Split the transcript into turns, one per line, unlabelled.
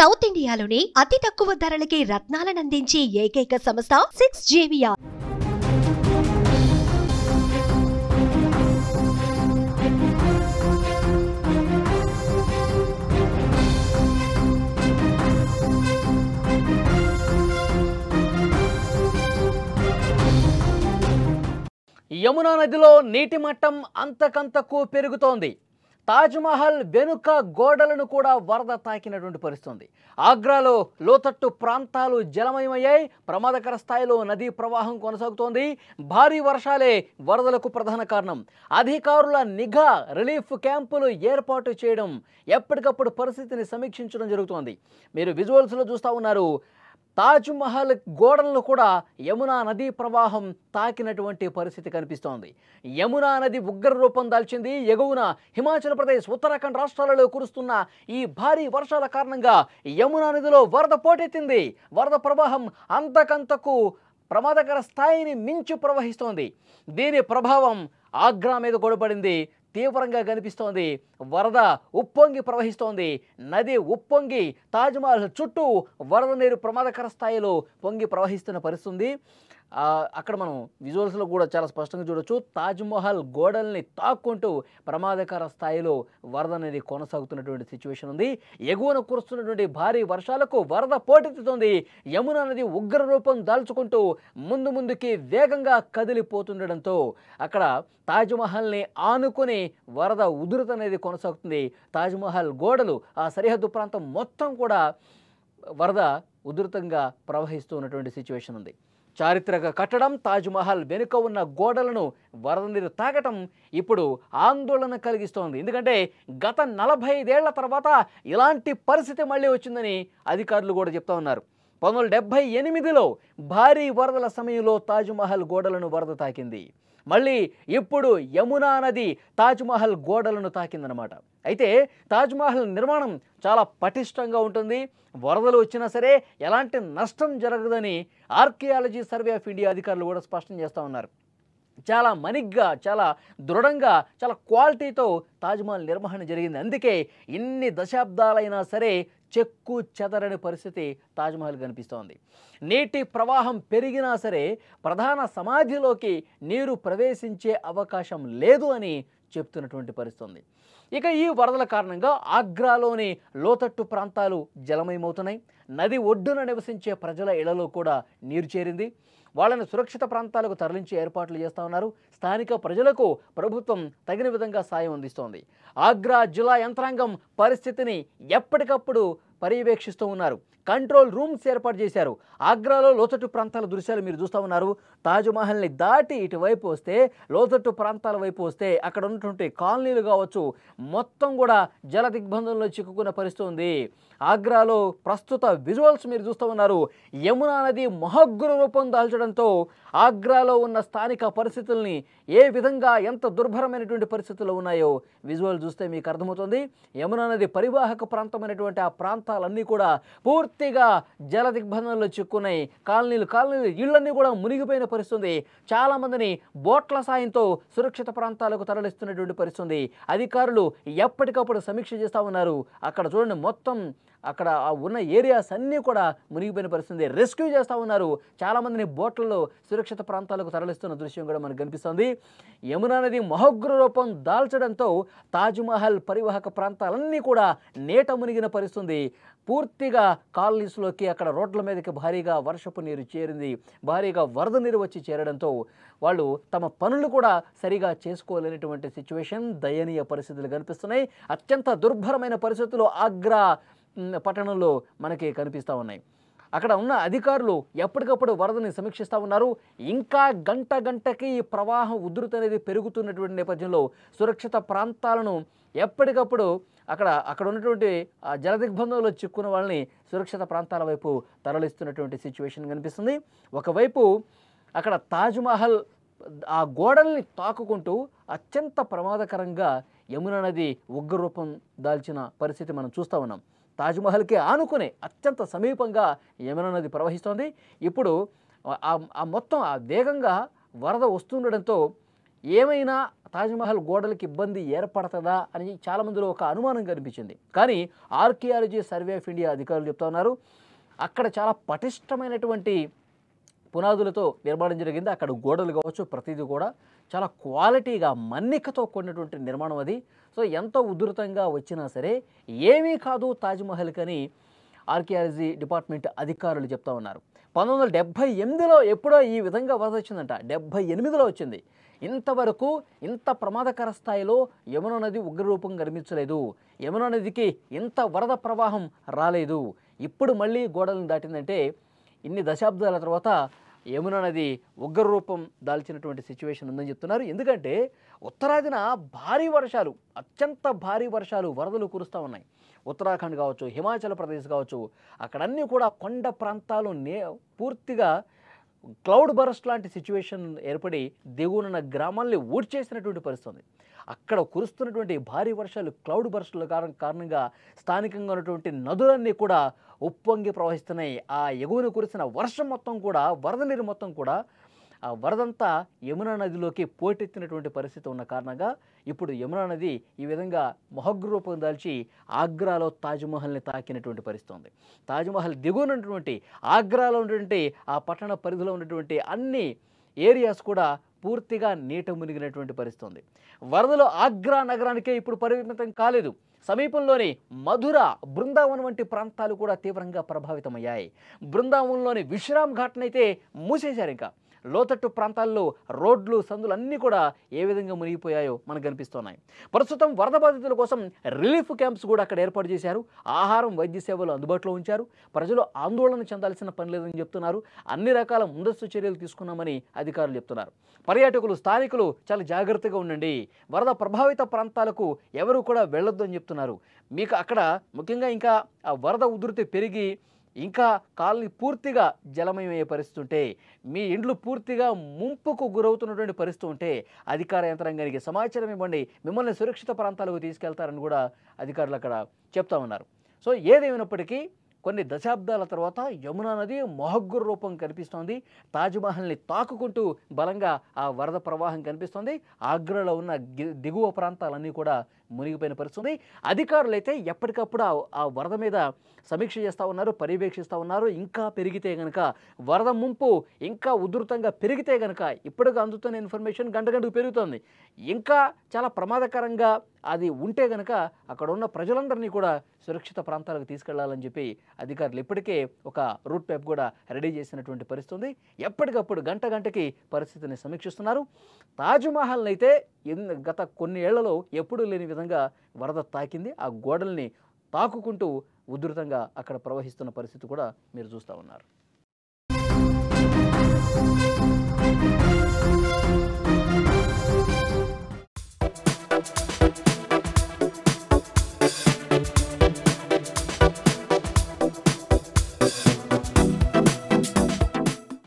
South ఇండియాలోనే అతి తక్కువ ధరలకి రత్నాలనందించే ఏకైక సంస్థ 6JVR.
యమునా నదిలో నీటి మట్టం అంతకంతకు పెరుగుతోంది. తాజ్మహల్ వెనుక గోడలను కూడా వరద తాకినటువంటి పరిస్థితి. ఆగ్రాలో లోతట్టు ప్రాంతాలు జలమయమయ్యాయి. ప్రమాదకర స్థాయిలో నదీ ప్రవాహం కొనసాగుతోంది. భారీ వర్షాలే వరదలకు ప్రధాన కారణం. అధికారుల నిఘా, రిలీఫ్ క్యాంపులు ఏర్పాటు చేయడం, ఎప్పటికప్పుడు పరిస్థితిని సమీక్షించడం జరుగుతోంది. మీరు విజువల్స్లో చూస్తూ ఉన్నారు. తాజ్మహల్ గోడలను కూడా యమునా నదీ ప్రవాహం తాకినటువంటి పరిస్థితి కనిపిస్తోంది. యమునా నది ఉగ్ర రూపం దాల్చింది. ఎగువన హిమాచల్ ప్రదేశ్, ఉత్తరాఖండ్ రాష్ట్రాలలో కురుస్తున్న ఈ భారీ వర్షాల కారణంగా యమునా నదిలో వరద పోటెత్తింది. వరద ప్రవాహం అంతకంతకు ప్రమాదకర స్థాయిని మించి ప్రవహిస్తోంది. దీని ప్రభావం ఆగ్రా మీద కూడా పడింది. తీవ్రంగా కనిపిస్తోంది. వరద ఉప్పొంగి ప్రవహిస్తోంది. నది ఉప్పొంగి తాజ్మహల్ చుట్టూ వరద నీరు ప్రమాదకర స్థాయిలో పొంగి ప్రవహిస్తున్న పరిస్థితి. అక్కడ మనం విజువల్స్లో కూడా చాలా స్పష్టంగా చూడొచ్చు. తాజ్మహల్ గోడల్ని తాక్కుంటూ ప్రమాదకర స్థాయిలో వరద అనేది కొనసాగుతున్నటువంటి సిచ్యువేషన్ ఉంది. ఎగువన కురుస్తున్నటువంటి భారీ వర్షాలకు వరద పోటెత్తుతోంది. యమునా నది ఉగ్ర రూపం దాల్చుకుంటూ ముందుకి వేగంగా కదిలిపోతుండడంతో అక్కడ తాజ్మహల్ని ఆనుకుని వరద ఉధృతి అనేది కొనసాగుతుంది. తాజ్మహల్ గోడలు, ఆ సరిహద్దు ప్రాంతం మొత్తం కూడా వరద ఉధృతంగా ప్రవహిస్తూ ఉన్నటువంటి సిచ్యువేషన్ ఉంది. చారిత్రక కట్టడం తాజ్మహల్ వెనుక ఉన్న గోడలను వరద నీరు తాగటం ఇప్పుడు ఆందోళన కలిగిస్తోంది. ఎందుకంటే గత 45 ఏళ్ల తర్వాత ఇలాంటి పరిస్థితి మళ్ళీ వచ్చిందని అధికారులు కూడా చెప్తా ఉన్నారు. 1978లో భారీ వరదల సమయంలో తాజ్మహల్ గోడలను వరద తాకింది. మళ్ళీ ఇప్పుడు యమునా నది తాజ్మహల్ గోడలను తాకిందనమాట. అయితే తాజ్మహల్ నిర్మాణం చాలా పటిష్టంగా ఉంటుంది. వరదలు వచ్చినా సరే ఎలాంటి నష్టం జరగదని ఆర్కియాలజీ సర్వే ఆఫ్ ఇండియా అధికారులు కూడా స్పష్టం చేస్తూ ఉన్నారు. చాలా మనిగ్గా, చాలా దృఢంగా, చాలా క్వాలిటీతో తాజ్మహల్ నిర్వహణ జరిగింది. అందుకే ఇన్ని దశాబ్దాలైనా సరే చెక్కు చెదరని పరిస్థితి తాజ్మహల్ కనిపిస్తోంది. నీటి ప్రవాహం పెరిగినా సరే ప్రధాన సమాధిలోకి నీరు ప్రవేశించే అవకాశం లేదు అని చెప్తున్నటువంటి పరిస్థితి. ఇక ఈ వరదల కారణంగా ఆగ్రాలోని లోతట్టు ప్రాంతాలు జలమయమవుతున్నాయి. నది ఒడ్డున నివసించే ప్రజల ఇళ్లలో కూడా నీరు చేరింది. వాళ్ళని సురక్షిత ప్రాంతాలకు తరలించే ఏర్పాట్లు చేస్తూ ఉన్నారు. స్థానిక ప్రజలకు ప్రభుత్వం తగిన విధంగా సాయం అందిస్తోంది. ఆగ్రా జిల్లా యంత్రాంగం పరిస్థితిని ఎప్పటికప్పుడు పర్యవేక్షిస్తూ ఉన్నారు. కంట్రోల్ రూమ్స్ ఏర్పాటు చేశారు. ఆగ్రాలో లోతట్టు ప్రాంతాల దృశ్యాలు మీరు చూస్తూ ఉన్నారు. తాజ్మహల్ని దాటి ఇటువైపు వస్తే, లోతట్టు ప్రాంతాల వైపు వస్తే అక్కడ ఉన్నటువంటి కాలనీలు కావచ్చు మొత్తం కూడా జల దిగ్బంధంలో చిక్కుకున్న పరిస్థితి ఉంది. ఆగ్రాలో ప్రస్తుత విజువల్స్ మీరు చూస్తూ ఉన్నారు. యమునా నది మహోగ్ర రూపం దాల్చడంతో ఆగ్రాలో ఉన్న స్థానిక పరిస్థితుల్ని ఏ విధంగా, ఎంత దుర్భరమైనటువంటి పరిస్థితుల్లో ఉన్నాయో విజువల్ చూస్తే మీకు అర్థమవుతుంది. యమునా నది పరివాహక ప్రాంతమైనటువంటి ఆ ప్రాంతాలన్నీ కూడా పూర్తిగా జల దిగ్బంధంలో చిక్కున్నాయి. కాలనీలు ఇళ్లన్నీ కూడా మునిగిపోయిన పరిస్థితి. చాలామందిని బోట్ల సాయంతో సురక్షిత ప్రాంతాలకు తరలిస్తున్నటువంటి పరిస్థితి. అధికారులు ఎప్పటికప్పుడు సమీక్ష చేస్తూ ఉన్నారు. అక్కడ చూడండి, మొత్తం అక్కడ ఉన్న ఏరియాస్ అన్నీ కూడా మునిగిపోయిన పరిస్థితి. రెస్క్యూ చేస్తూ ఉన్నారు. చాలామందిని బోట్లలో సురక్షిత ప్రాంతాలకు తరలిస్తున్న దృశ్యం కూడా మనకు కనిపిస్తుంది. యమునా నది మహోగ్ర రూపం దాల్చడంతో తాజ్మహల్ పరివాహక ప్రాంతాలన్నీ కూడా నీట మునిగిన పరిస్థితి. పూర్తిగా కాలనీస్లోకి, అక్కడ రోడ్ల మీదకి భారీగా వర్షపు నీరు చేరింది. భారీగా వరద నీరు వచ్చి చేరడంతో వాళ్ళు తమ పనులు కూడా సరిగా చేసుకోలేనటువంటి సిచ్యువేషన్, దయనీయ పరిస్థితులు కనిపిస్తున్నాయి. అత్యంత దుర్భరమైన పరిస్థితులు ఆగ్రా పట్టణంలో మనకి కనిపిస్తూ ఉన్నాయి. అక్కడ ఉన్న అధికారులు ఎప్పటికప్పుడు వరదని సమీక్షిస్తూ ఉన్నారు. ఇంకా గంటకి ఈ ప్రవాహం ఉధృతి అనేది పెరుగుతున్నటువంటి నేపథ్యంలో సురక్షిత ప్రాంతాలను ఎప్పటికప్పుడు అక్కడ ఉన్నటువంటి జల దిగ్బంధంలో చిక్కున్న వాళ్ళని సురక్షిత ప్రాంతాల వైపు తరలిస్తున్నటువంటి సిచ్యువేషన్ కనిపిస్తుంది. ఒకవైపు అక్కడ తాజ్మహల్ ఆ గోడల్ని తాకుకుంటూ అత్యంత ప్రమాదకరంగా యమునా నది ఉగ్రరూపం దాల్చిన పరిస్థితి మనం చూస్తూ ఉన్నాం. తాజ్మహల్కి ఆనుకునే అత్యంత సమీపంగా యమునా నది ప్రవహిస్తోంది. ఇప్పుడు మొత్తం వేగంగా వరద వస్తుండడంతో ఏమైనా తాజ్మహల్ గోడలకు ఇబ్బంది ఏర్పడుతుందా అని చాలామందిలో ఒక అనుమానం కనిపించింది. కానీ ఆర్కియాలజీ సర్వే ఆఫ్ ఇండియా అధికారులు చెప్తా ఉన్నారు, అక్కడ చాలా పటిష్టమైనటువంటి పునాదులతో నిర్మాణం జరిగింది. అక్కడ గోడలు కావచ్చు, ప్రతిదీ కూడా చాలా క్వాలిటీగా మన్నికతో కూడినటువంటి నిర్మాణం అది. సో ఎంతో ఉధృతంగా వచ్చినా సరే ఏమీ కాదు తాజ్మహల్ కని ఆర్కియాలజీ డిపార్ట్మెంట్ అధికారులు చెప్తా ఉన్నారు. 1978లో ఎప్పుడో ఈ విధంగా వరద వచ్చిందంట, 78లో వచ్చింది. ఇంతవరకు ఇంత ప్రమాదకర స్థాయిలో యమునా నది ఉగ్రరూపం కనిపించలేదు, యమునా నదికి ఇంత వరద ప్రవాహం రాలేదు. ఇప్పుడు మళ్ళీ గోడలను దాటిందంటే ఇన్ని దశాబ్దాల తర్వాత యమునా నది ఉగ్రరూపం దాల్చినటువంటి సిచ్యువేషన్ ఉందని చెప్తున్నారు. ఎందుకంటే ఉత్తరాదిన భారీ వర్షాలు, అత్యంత భారీ వర్షాలు, వరదలు కురుస్తూ ఉన్నాయి. ఉత్తరాఖండ్ కావచ్చు, హిమాచల్ ప్రదేశ్ కావచ్చు, అక్కడన్నీ కూడా కొండ ప్రాంతాలు పూర్తిగా క్లౌడ్ బరస్ట్ లాంటి సిచ్యువేషన్ ఏర్పడి దిగువనున్న గ్రామాల్ని ఊడ్చేసినటువంటి పరిస్థితి. అక్కడ కురుస్తున్నటువంటి భారీ వర్షాలు, క్లౌడ్ బరస్టుల కారణంగా స్థానికంగా ఉన్నటువంటి నదులన్నీ కూడా ఉప్పొంగి ప్రవహిస్తున్నాయి. ఆ ఎగువన కురిసిన వర్షం మొత్తం కూడా, వరద నీరు మొత్తం కూడా ఆ వరదంతా యమునా నదిలోకి పోటెత్తినటువంటి పరిస్థితి ఉన్న కారణంగా ఇప్పుడు యమునా నది ఈ విధంగా మొహగ్రూపం దాల్చి ఆగ్రాలో తాజ్మహల్ని తాకినటువంటి పరిస్థితి ఉంది. తాజ్మహల్ దిగువనటువంటి ఆగ్రాలో ఉన్నటువంటి ఆ పట్టణ పరిధిలో ఉన్నటువంటి అన్ని ఏరియాస్ కూడా పూర్తిగా నీట మునిగినటువంటి పరిస్థితి ఉంది. వరదలు ఆగ్రా నగరానికే ఇప్పుడు పరిమితం కాలేదు, సమీపంలోని మధుర, బృందావనం వంటి ప్రాంతాలు కూడా తీవ్రంగా ప్రభావితమయ్యాయి. బృందావనంలోని విశ్రామ్ ఘాట్నైతే మూసేశారు. ఇంకా లోతట్టు ప్రాంతాల్లో రోడ్లు, సందులు అన్నీ కూడా ఏ విధంగా మునిగిపోయాయో మనకు కనిపిస్తున్నాయి. ప్రస్తుతం వరద బాధితుల కోసం రిలీఫ్ క్యాంప్స్ కూడా అక్కడ ఏర్పాటు చేశారు. ఆహారం, వైద్య సేవలు అందుబాటులో ఉంచారు. ప్రజలు ఆందోళన చెందాల్సిన పని లేదని చెప్తున్నారు. అన్ని రకాల ముందస్తు చర్యలు తీసుకున్నామని అధికారులు చెప్తున్నారు. పర్యాటకులు, స్థానికులు చాలా జాగ్రత్తగా ఉండండి, వరద ప్రభావిత ప్రాంతాలకు ఎవరు కూడా వెళ్ళొద్దు అని చెప్తున్నారు. మీకు అక్కడ ముఖ్యంగా ఇంకా ఆ వరద ఉధృతి పెరిగి ఇంకా కాలనీ పూర్తిగా జలమయమయ్యే పరిస్థితి ఉంటే, మీ ఇండ్లు పూర్తిగా ముంపుకు గురవుతున్నటువంటి పరిస్థితి ఉంటే అధికార యంత్రాంగానికి సమాచారం ఇవ్వండి, మిమ్మల్ని సురక్షిత ప్రాంతాలకు తీసుకెళ్తారని కూడా అధికారులు అక్కడ చెప్తా ఉన్నారు. సో ఏదేమైనప్పటికీ కొన్ని దశాబ్దాల తర్వాత యమునా నది మొహగ్గుర రూపం కనిపిస్తోంది. తాజ్మహల్ని తాకుకుంటూ బలంగా ఆ వరద ప్రవాహం కనిపిస్తోంది. ఆగ్రాలో ఉన్న దిగువ ప్రాంతాలన్నీ కూడా మునిగిపోయిన పరిస్థితి. అధికారులు అయితే ఎప్పటికప్పుడు ఆ వరద మీద సమీక్ష చేస్తూ ఉన్నారు, పర్యవేక్షిస్తూ ఉన్నారు. ఇంకా పెరిగితే కనుక, వరద ముంపు ఇంకా ఉధృతంగా పెరిగితే కనుక, ఇప్పటికి అందుతున్న ఇన్ఫర్మేషన్ గంట గంటకు పెరుగుతోంది, ఇంకా చాలా ప్రమాదకరంగా అది ఉంటే కనుక అక్కడ ఉన్న ప్రజలందరినీ కూడా సురక్షిత ప్రాంతాలకు తీసుకెళ్లాలని చెప్పి అధికారులు ఇప్పటికే ఒక రూట్ మ్యాప్ కూడా రెడీ చేసినటువంటి పరిస్థితి ఉంది. ఎప్పటికప్పుడు గంట గంటకి పరిస్థితిని సమీక్షిస్తున్నారు. తాజ్మహల్ అయితే గత కొన్ని ఏళ్లలో ఎప్పుడూ లేని విధంగా వరద తాకింది. ఆ గోడల్ని తాకుకుంటూ ఉధృతంగా అక్కడ ప్రవహిస్తున్న పరిస్థితి కూడా మీరు చూస్తూ ఉన్నారు.